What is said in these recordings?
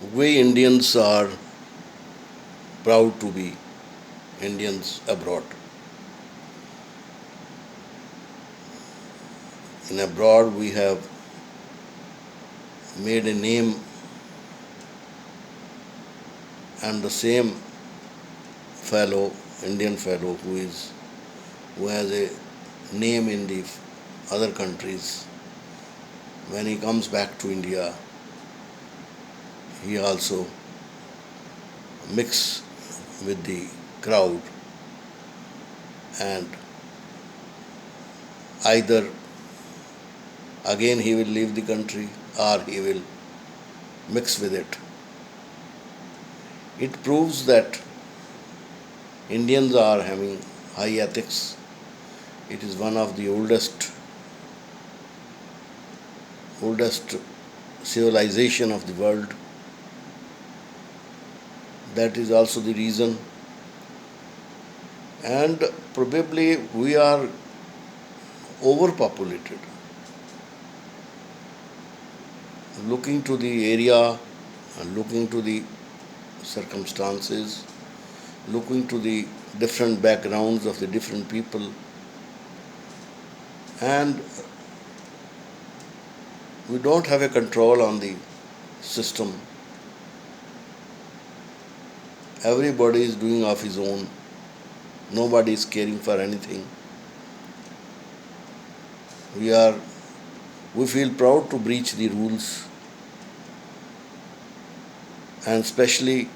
We Indians are proud to be Indians abroad. In abroad, we have made a name, and the same fellow, Indian fellow, who has a name in the other countries, when he comes back to India, he also mix with the crowd, and either again he will leave the country or he will mix with it. It proves that Indians are having high ethics. It is one of the oldest civilization of the world. That is also the reason. And probably we are overpopulated. Looking to the area and looking to the circumstances, looking to the different backgrounds of the different people, and we don't have a control on the system. Everybody is doing of his own. Nobody is caring for anything. We feel proud to breach the rules, and especially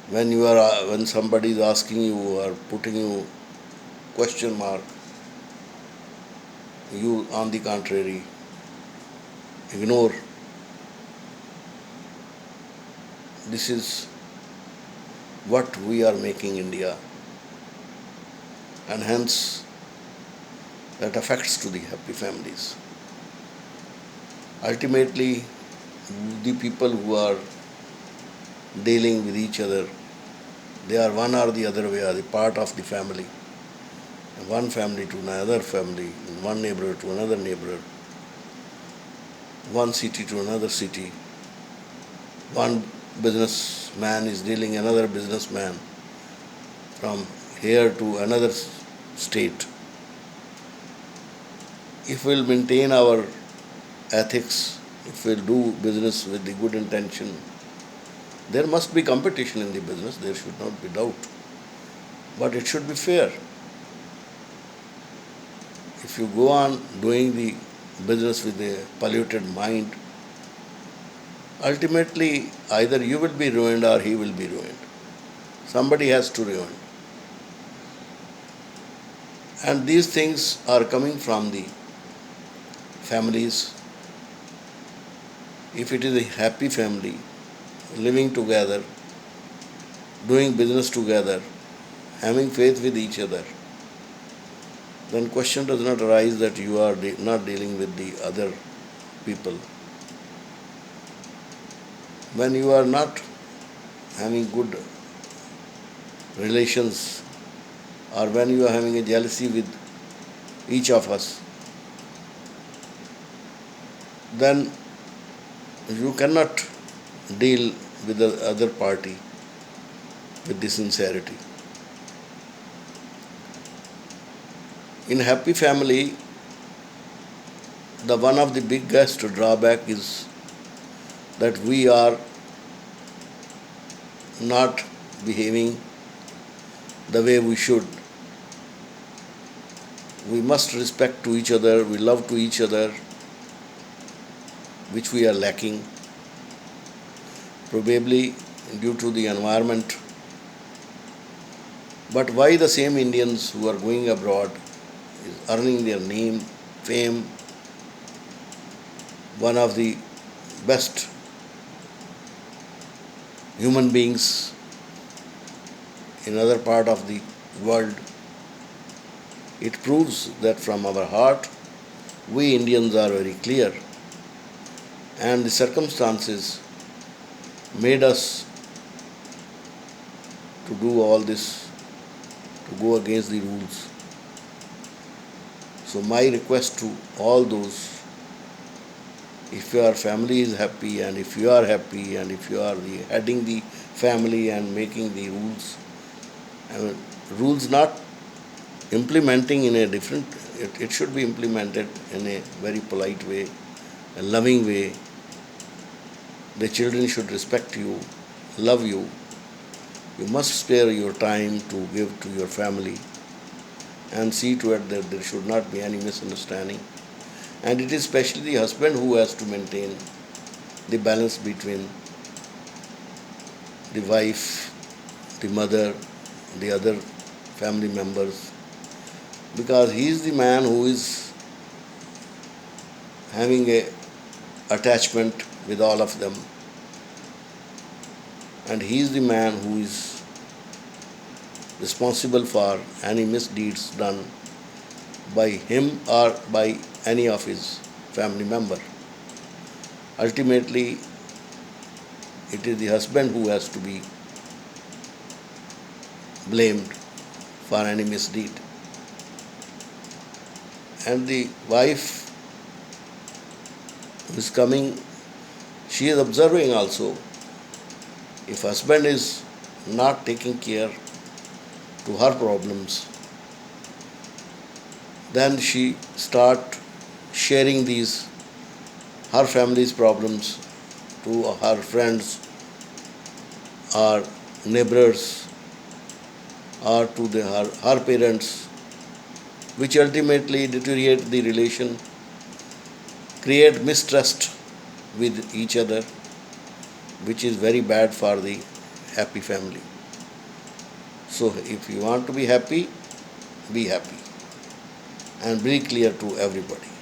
when somebody is asking you or putting you question mark, you on the contrary ignore. This is what we are making India, and hence that affects to the happy families. Ultimately, the people who are dealing with each other, they are one or the other way, are the part of the family. One family to another family, one neighborhood to another neighborhood, one city to another city. One businessman is dealing another businessman from here to another state. If we'll maintain our ethics, if we'll do business with the good intention, there must be competition in the business, there should not be doubt. But it should be fair. If you go on doing the business with a polluted mind, ultimately either you will be ruined or he will be ruined. Somebody has to ruin. And these things are coming from the families. If it is a happy family, living together, doing business together, having faith with each other, then question does not arise that you are not dealing with the other people. When you are not having good relations, or when you are having a jealousy with each of us, then you cannot deal with the other party with the sincerity. In happy family, the one of the biggest drawback is that we are not behaving the way we should. We must respect to each other, we love to each other, which we are lacking, probably due to the environment. But why the same Indians who are going abroad is earning their name, fame, one of the best human beings in other part of the world. It proves that from our heart, we Indians are very clear, and the circumstances made us to do all this, to go against the rules. So my request to all those If your family is happy and if you are happy and if you are heading the family and making the rules, I mean, rules not implementing in a different, it should be implemented in a very polite way, a loving way. The children should respect you, love you. You must spare your time to give to your family and see to it that there should not be any misunderstanding. And it is especially the husband who has to maintain the balance between the wife, the mother, the other family members, because he is the man who is having a attachment with all of them, and he is the man who is responsible for any misdeeds done by him or by any of his family member. Ultimately, it is the husband who has to be blamed for any misdeed. And the wife who is coming, she is observing also. If husband is not taking care to her problems, then she start sharing these her family's problems to her friends or neighbors or to her parents, which ultimately deteriorate the relation, create mistrust with each other, which is very bad for the happy family. So if you want to be happy and be clear to everybody.